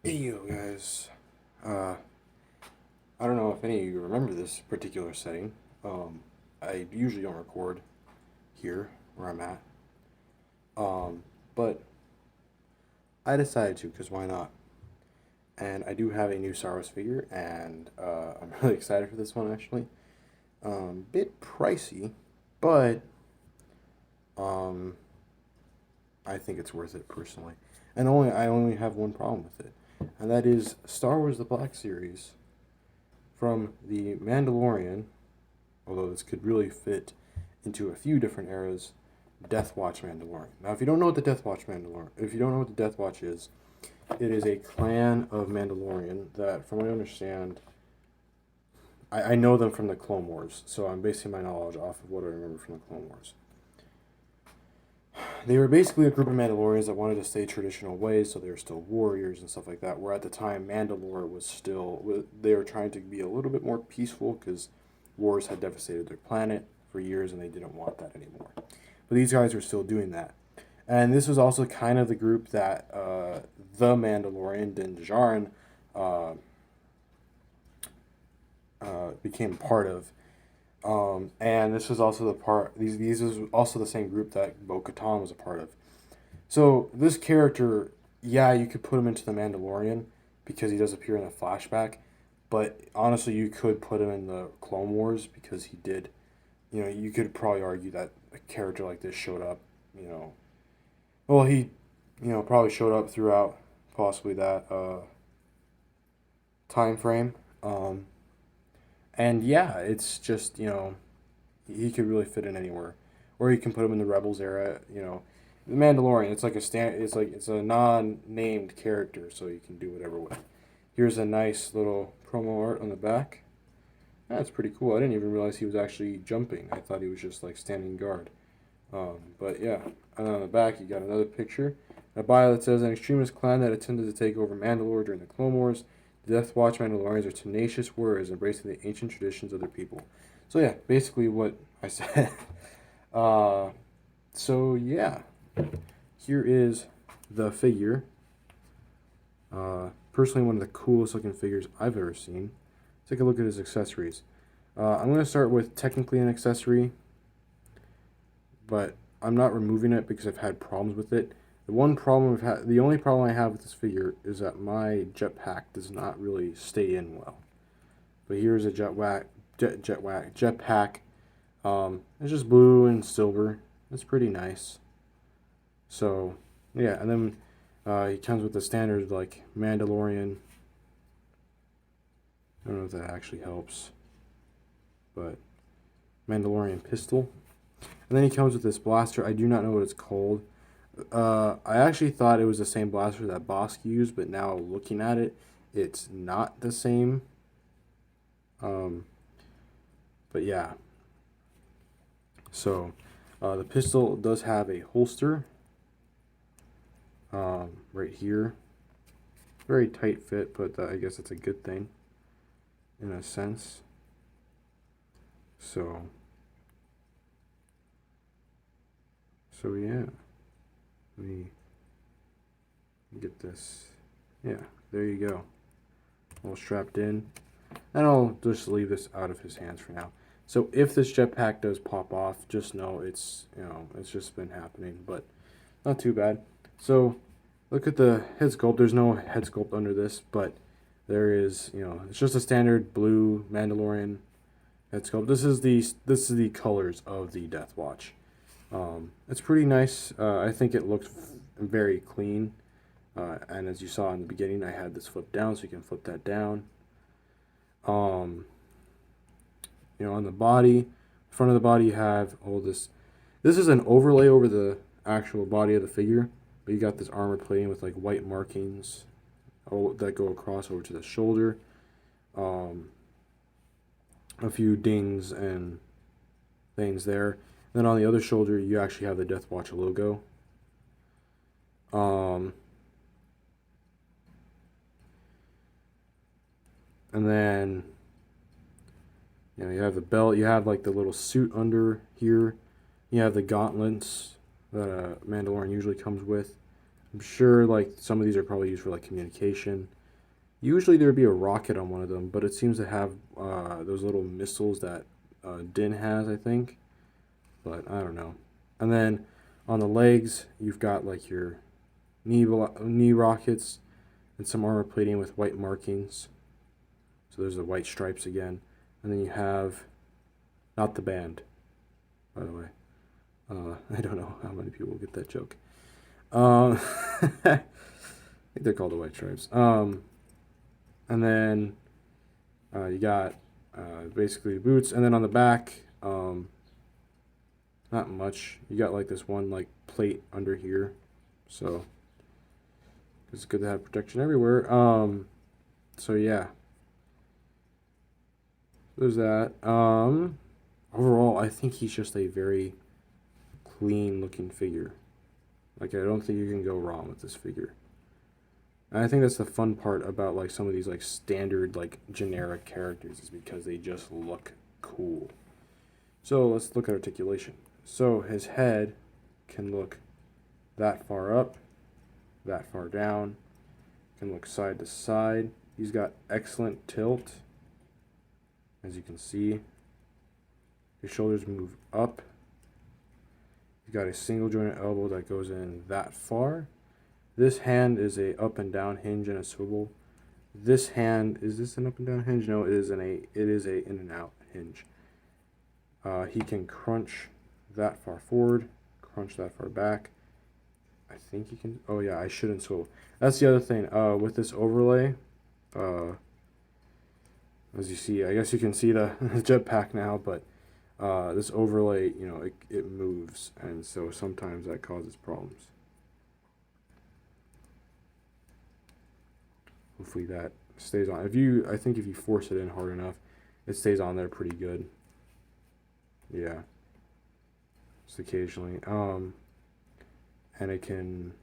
Hey yo guys, uh, I don't know if any of you remember this particular setting. Um, I usually don't record here where I'm at, um, but I decided to because why not? And I do have a new Star Wars figure, and I'm really excited for this one actually. Bit pricey, but um, I think it's worth it personally. And I only have one problem with it, and that is Star Wars: The Black Series from the Mandalorian, although this could really fit into a few different eras. Death Watch Mandalorian. Now, if you don't know what the Death Watch Mandalorian, if you don't know what the Death Watch is, it is a clan of Mandalorian that, from what I understand, I know them from the Clone Wars, so I'm basing my knowledge off of what I remember from the Clone Wars. They were basically a group of Mandalorians that wanted to stay traditional ways, so they were still warriors and stuff like that. Where at the time, Mandalore was still, they were trying to be a little bit more peaceful because wars had devastated their planet for years and they didn't want that anymore. But these guys were still doing that. And this was also kind of the group that the Mandalorian, Din Djarin, uh, became part of. And this was also the part, these was also the same group that Bo Katan was a part of. So this character, yeah, you could put him into the Mandalorian because he does appear in the flashback, but honestly, you could put him in the Clone Wars because he did. You know, you could probably argue that a character like this showed up. You know, well, he, probably showed up throughout possibly that time frame. And yeah, it's just he could really fit in anywhere, or you can put him in the Rebels era. The Mandalorian. It's like a stand. It's a non-named character, so you can do whatever with. Here's a nice little promo art on the back. That's pretty cool. I didn't even realize he was actually jumping. I thought he was just like standing guard. But yeah, and on the back you got another picture, a bio that says an extremist clan that attempted to take over Mandalore during the Clone Wars. The Death Watch Mandalorians are tenacious warriors embracing the ancient traditions of their people. So yeah, basically what I said. uh, so yeah, here is the figure. Personally, one of the coolest looking figures I've ever seen. Take a look at his accessories. I'm going to start with technically an accessory, but I'm not removing it because I've had problems with it. The only problem I have with this figure is that my jetpack does not really stay in well. But here's a jetpack. It's just blue and silver. It's pretty nice. So yeah, and then he comes with the standard like Mandalorian. I don't know if that actually helps, but Mandalorian pistol. And then he comes with this blaster. I do not know what it's called. I actually thought it was the same blaster that Bosk used, but now looking at it, it's not the same. Um, but yeah. So the pistol does have a holster right here. Very tight fit, but I guess it's a good thing in a sense. So, yeah. Let me get this. Yeah, there you go. All strapped in. And I'll just leave this out of his hands for now. So if this jetpack does pop off, just know it's just been happening, but not too bad. So look at the head sculpt. There's no head sculpt under this, but there is, it's just a standard blue Mandalorian head sculpt. This is the colors of the Death Watch. It's pretty nice. I think it looks very clean. And as you saw in the beginning, I had this flip down, so you can flip that down. Um, on the body, front of the body, you have all this. This is an overlay over the actual body of the figure, but you got this armor plating with like white markings that go across over to the shoulder. Um, a few dings and things there. Then on the other shoulder, you actually have the Death Watch logo. And then you have the belt. You have like the little suit under here. You have the gauntlets that a Mandalorian usually comes with. I'm sure like some of these are probably used for like communication. Usually there'd be a rocket on one of them, but it seems to have those little missiles that Din has, I think. But I don't know. And then on the legs, you've got like your knee rockets and some armor plating with white markings. So there's the white stripes again. And then you have, not the band, by the way. I don't know how many people get that joke. I think they're called the white stripes. And then you got basically boots, and then on the back, not much. You got like this one like plate under here, so it's good to have protection everywhere. So yeah, there's that. Overall, I think he's just a very clean looking figure. Like I don't think you can go wrong with this figure. And I think that's the fun part about like some of these like standard like generic characters is because they just look cool. So let's look at articulation. So his head can look that far up, that far down, can look side to side. He's got excellent tilt, as you can see. His shoulders move up. He's got a single jointed elbow that goes in that far. This hand is a up and down hinge and a swivel. This hand, is this an up and down hinge? No, it is a in and out hinge. He can crunch that far forward, crunch that far back. I think he can. Oh yeah, I shouldn't swivel. That's the other thing. With this overlay, as you see, I guess you can see the jetpack now, but this overlay, you know, it moves, and so sometimes that causes problems. Hopefully that stays on. I think if you force it in hard enough, it stays on there pretty good. Yeah. Just occasionally. And it can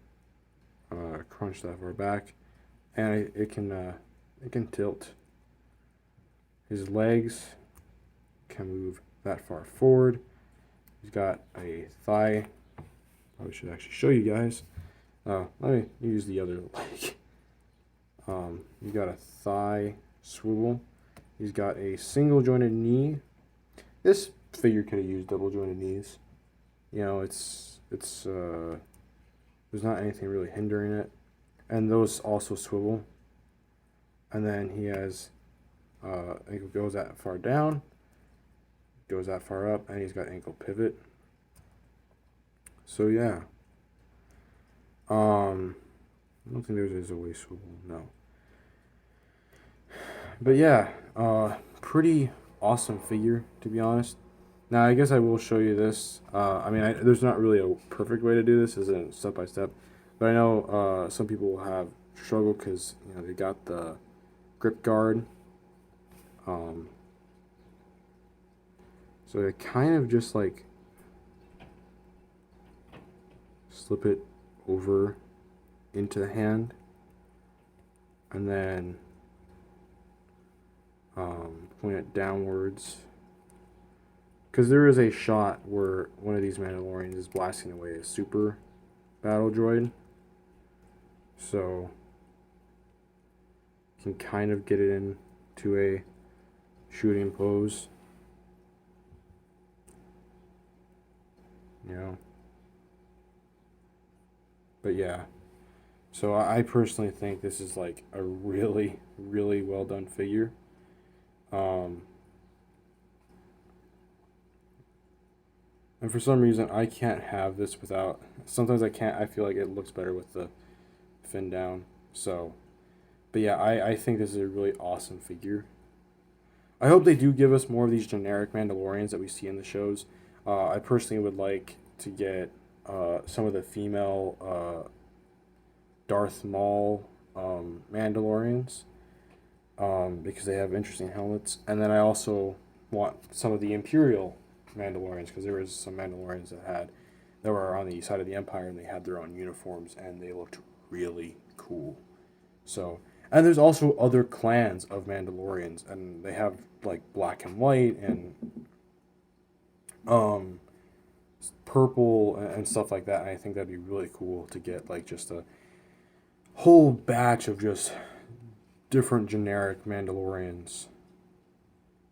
crunch that far back, and it can tilt. His legs can move that far forward. He's got a thigh. I should actually show you guys. Let me use the other leg. You got a thigh swivel. He's got a single jointed knee. This figure could have used double jointed knees. You know, there's not anything really hindering it, and those also swivel. And then he has it goes that far down, goes that far up, and he's got ankle pivot. So yeah, I don't think there's a waist swivel, no. But yeah, pretty awesome figure, to be honest. Now, I guess I will show you this. I mean, there's not really a perfect way to do this, isn't step by step. But I know some people will have struggle because, you know, they got the grip guard. So they kind of just like slip it over into the hand, and then point it downwards. Because there is a shot where one of these Mandalorians is blasting away a super battle droid. So you can kind of get it into a shooting pose. You know. But yeah. So I personally think this is like a really, really well done figure. And for some reason, I can't have this without. Sometimes I can't. I feel like it looks better with the fin down. So, but yeah, I think this is a really awesome figure. I hope they do give us more of these generic Mandalorians that we see in the shows. I personally would like to get some of the female Darth Maul Mandalorians because they have interesting helmets. And then I also want some of the Imperial Mandalorians because there was some Mandalorians that were on the side of the Empire and they had their own uniforms and they looked really cool. So, and there's also other clans of Mandalorians and they have like black and white and purple and stuff like that. And I think that'd be really cool to get like just a whole batch of just different generic Mandalorians.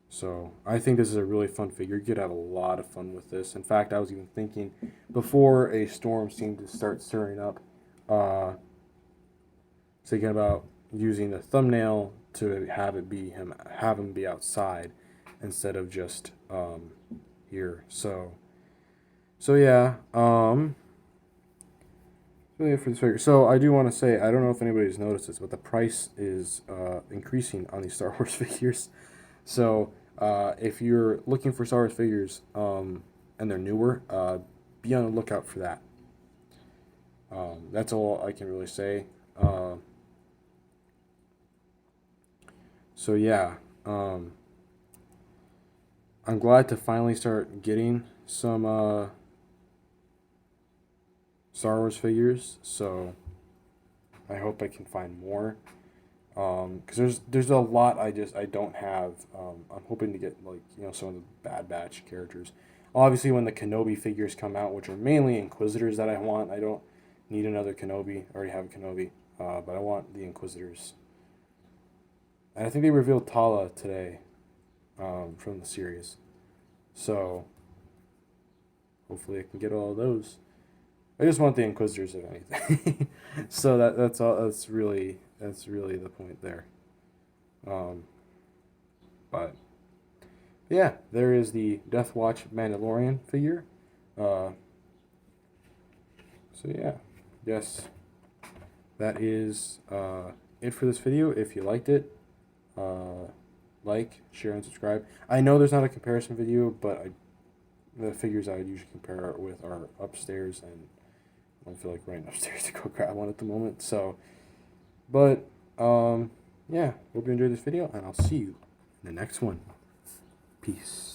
So I think this is a really fun figure. You could have a lot of fun with this. In fact, I was even thinking before a storm seemed to start stirring up, thinking about using the thumbnail to have him be outside instead of just here. So yeah. Yeah, for this figure. So I do want to say, I don't know if anybody's noticed this, but the price is increasing on these Star Wars figures. So if you're looking for Star Wars figures and they're newer, be on the lookout for that. That's all I can really say. So yeah, I'm glad to finally start getting some Star Wars figures. So I hope I can find more. Because there's a lot I don't have. I'm hoping to get some of the Bad Batch characters. Obviously, when the Kenobi figures come out, which are mainly Inquisitors that I want, I don't need another Kenobi. I already have a Kenobi, but I want the Inquisitors. And I think they revealed Tala today, from the series. So hopefully I can get all of those. I just want the Inquisitors, if anything. So that's all. That's really the point there. But yeah, there is the Death Watch Mandalorian figure. So yeah, yes, that is it for this video. If you liked it, like, share, and subscribe. I know there's not a comparison video, but the figures I would usually compare with are upstairs, and I don't feel like running upstairs to go grab one at the moment. So, but yeah, hope you enjoyed this video, and I'll see you in the next one. Peace.